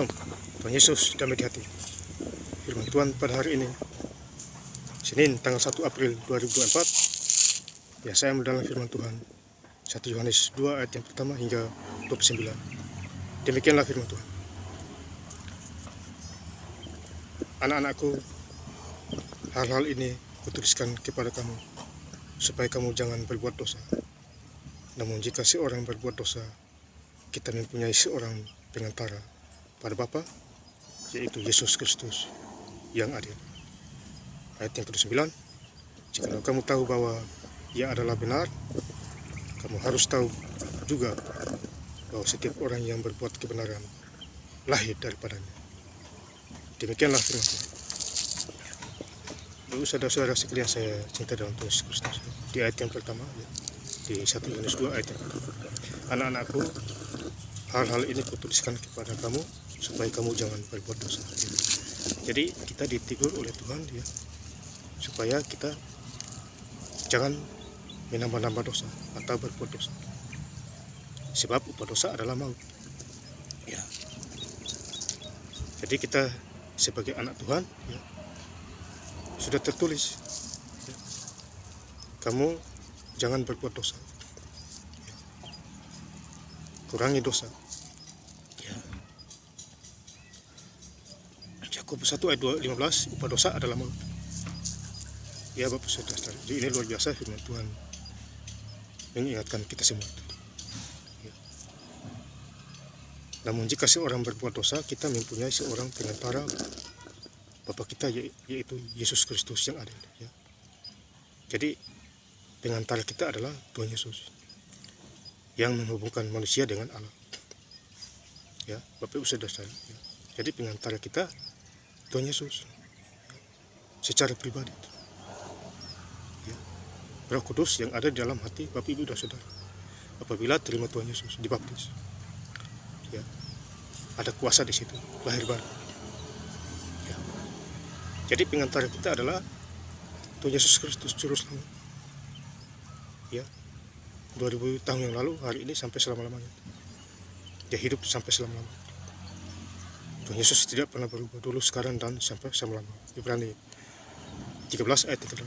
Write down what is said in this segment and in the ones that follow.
Tuhan Yesus damai di hati. Firman Tuhan pada hari ini, Senin tanggal 1 April 2024. Ya, saya mendalam firman Tuhan 1 Yohanes 2 ayat yang pertama hingga 29. Demikianlah firman Tuhan. Anak-anakku, hal-hal ini kutuliskan kepada kamu, supaya kamu jangan berbuat dosa. Namun jika seorang berbuat dosa, kita mempunyai seorang pengantara pada Bapa, yaitu Yesus Kristus yang adil. Ayat yang ke-9, jikalau kamu tahu bahwa Ia adalah benar, kamu harus tahu juga bahwa setiap orang yang berbuat kebenaran lahir daripadanya. Demikianlah firman Tuhan. Lalu saudara-saudara sekalian saya cinta dalam Tuhan Yesus Kristus, di ayat yang pertama, di 1 Yohanes 2 ayat yang pertama, anak-anakku, hal-hal ini kutuliskan kepada kamu supaya kamu jangan berbuat dosa. Jadi kita ditegur oleh Tuhan ya, supaya kita jangan menambah-nambah dosa atau berbuat dosa. Sebab upah dosa adalah maut. Ya. Jadi kita sebagai anak Tuhan ya, sudah tertulis ya, kamu jangan berbuat dosa. Ya. Kurangi dosa. Yakobus 1 ayat 15, upah dosa adalah maut. Ya Bapak Saudara, jadi ini luar biasa firman Tuhan mengingatkan kita semua. Ya. Namun jika seorang berbuat dosa, kita mempunyai seorang pengantara Bapa kita, yaitu Yesus Kristus yang adil. Ya. Jadi pengantara kita adalah Tuhan Yesus yang menghubungkan manusia dengan Allah. Ya, Bapak Saudara. Ya. Jadi pengantara kita Tuhan Yesus secara pribadi. Ya. Roh Kudus yang ada di dalam hati Bapak Ibu dan Saudara apabila terima Tuhan Yesus dibaptis. Ya. Ada kuasa di situ, lahir baru. Ya. Jadi pengantara kita adalah Tuhan Yesus Kristus juru selamat. Ya. 2000 tahun yang lalu, hari ini sampai selama-lamanya. Dia hidup sampai selama-lamanya. Tuhan Yesus tidak pernah berubah, dulu, sekarang, dan sampai selama-lamanya. Ibrani 13 ayat 38.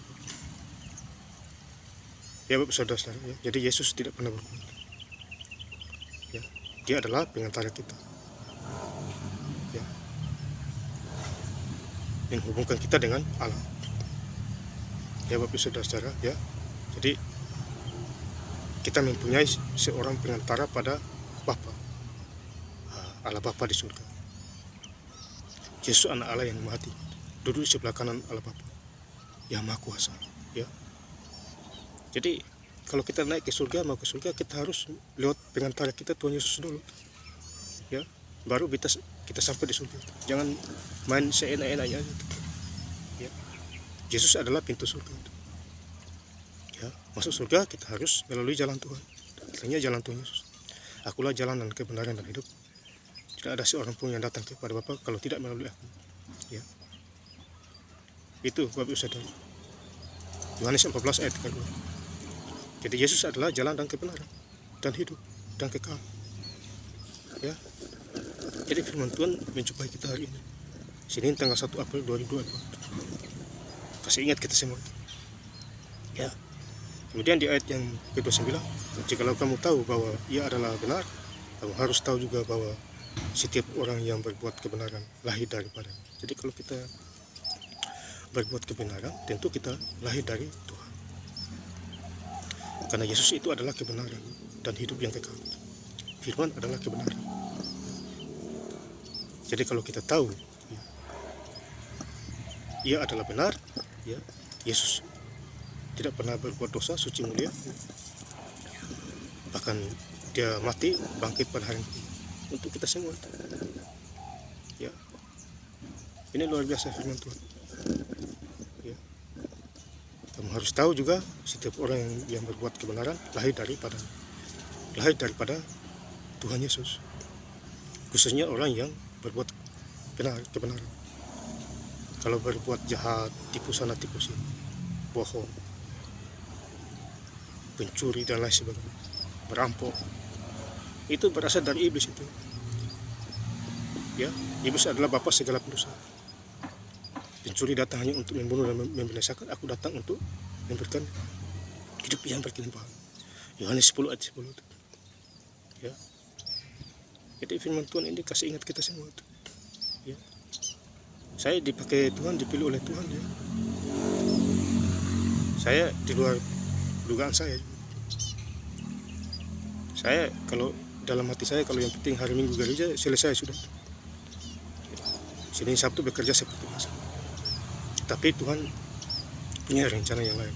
Ya Bapak Saudara, ya. Jadi Yesus tidak pernah berubah. Ya. Dia adalah pengantara kita. Ya. Menghubungkan kita dengan Allah. Ya Bapak Saudara, ya. Jadi kita mempunyai seorang pengantara pada Bapa, Allah Bapa di surga. Yesus anak Allah yang mati, duduk di sebelah kanan Allah Bapa yang Maha Kuasa. Ya. Jadi kalau kita naik ke surga, mau ke surga, kita harus lewat pengantara kita Tuhan Yesus dulu. Ya, baru kita sampai di surga. Jangan main seenak-enaknya. Ya. Yesus adalah pintu surga. Ya, masuk surga kita harus melalui jalan Tuhan. Artinya jalan Tuhan Yesus. Akulah jalan dan kebenaran dan hidup. Tidak ada seorang pun yang datang kepada Bapa kalau tidak melalui aku. Ya. Itu Bapak Ibu Saudara. Yohanes 14 ayat 32. Jadi Yesus adalah jalan dan kebenaran dan hidup dan kekal. Ya. Jadi firman Tuhan menjumpai kita hari ini. Senin tanggal 1 April 2024. Kasih ingat kita semua. Ya. Kemudian di ayat yang ke-29, jikalau kamu tahu bahwa Ia adalah benar, kamu harus tahu juga bahwa setiap orang yang berbuat kebenaran lahir daripadanya. Jadi kalau kita berbuat kebenaran, tentu kita lahir dari Tuhan. Karena Yesus itu adalah kebenaran dan hidup yang kekal. Firman adalah kebenaran. Jadi kalau kita tahu ya, Ia adalah benar, ya, Yesus tidak pernah berbuat dosa, suci mulia, bahkan Dia mati bangkit pada hari ini untuk kita semua. Ya. Ini luar biasa firman Tuhan. Ya. Kamu harus tahu juga setiap orang yang berbuat kebenaran lahir daripada Tuhan Yesus. Khususnya orang yang berbuat kebenaran. Kalau berbuat jahat, tipu sana tipu sini, bohong, pencuri dan lain sebagainya, merampok, itu berasal dari iblis itu. Ya, iblis adalah bapa segala pendosa. Pencuri datang hanya untuk membunuh dan membinasakan. Aku datang untuk memberikan hidup yang berkelimpahan. Yohanes 10 ayat 10 itu. Ya. Jadi firman Tuhan ini kasih ingat kita semua itu. Ya. Saya dipakai Tuhan, dipilih oleh Tuhan ya. Saya di luar dugaan saya. Saya kalau dalam hati saya kalau yang penting hari Minggu gereja selesai sudah. Senin Sabtu bekerja seperti biasa. Tapi Tuhan punya rencana yang lain.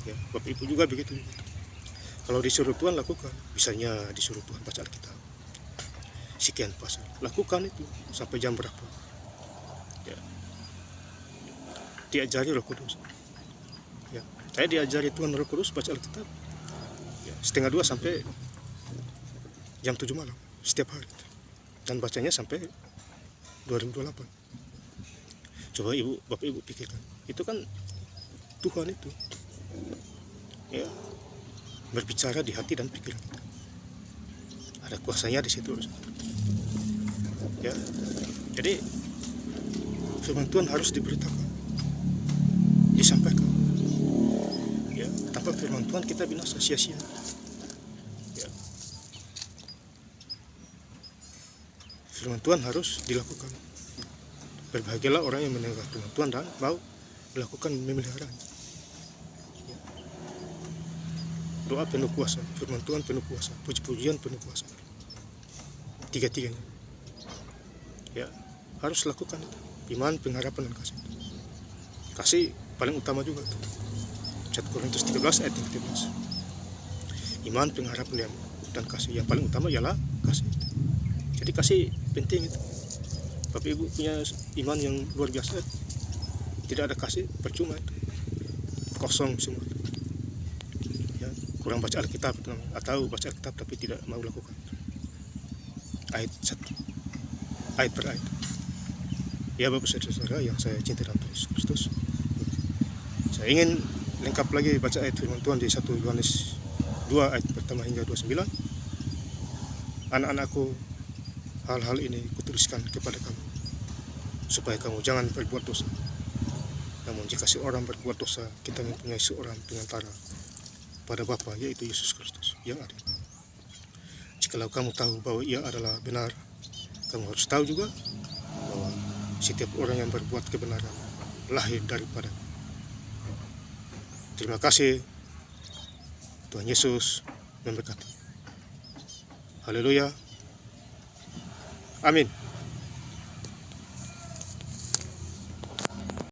Ya, Bapak Ibu juga begitu. Kalau disuruh Tuhan lakukan, misalnya disuruh Tuhan baca Alkitab. Sekian pasal, lakukan itu sampai jam berapa. Ya. Diajari Roh Kudus. Ya. Saya diajari Tuhan Roh Kudus baca Alkitab. Ya, 1:30 sampai jam 7 malam setiap hari. Dan bacanya sampai 2028. Coba Bapak Ibu pikirkan. Itu kan Tuhan itu. Ya. Berbicara di hati dan pikiran kita. Ada kuasanya di situ. Ya. Jadi firman Tuhan harus diberitakan, disampaikan. Ya, tanpa firman Tuhan kita binasa sia-sia. Ya. Firman Tuhan harus dilakukan. Berbahagialah orang yang mendengar firman Tuhan dan mau melakukan memeliharanya. Ya. Doa penuh kuasa, firman Tuhan penuh kuasa, puji-pujian penuh kuasa. Tiga-tiganya. Ya, harus lakukan itu. Iman, pengharapan, dan kasih. Kasih paling utama juga itu. 1 Korintus 13 ayat 13. Iman, pengharapan, dan kasih. Yang paling utama ialah kasih. Jadi kasih penting itu. Bapak Ibu punya iman yang luar biasa, tidak ada kasih, percuma itu. Kosong semua. Ya, kurang baca Alkitab atau baca Alkitab tapi tidak mau lakukan. Ayat 1. Ayat per ayat. Ya Bapak Saudara yang saya cintai dalam Tuhan Yesus Kristus. Saya ingin lengkap lagi baca ayat firman Tuhan di 1 Yohanes 2 ayat pertama hingga 29. Anak-anakku, hal-hal ini kutuliskan kepada kamu supaya kamu jangan berbuat dosa. Namun jika seorang berbuat dosa, kita mempunyai seorang pengantara pada Bapa, yaitu Yesus Kristus yang adil. Jikalau kamu tahu bahwa ia adalah benar, kamu harus tahu juga bahwa setiap orang yang berbuat kebenaran lahir daripada. Terima kasih. Tuhan Yesus memberkati. Haleluya. Amin.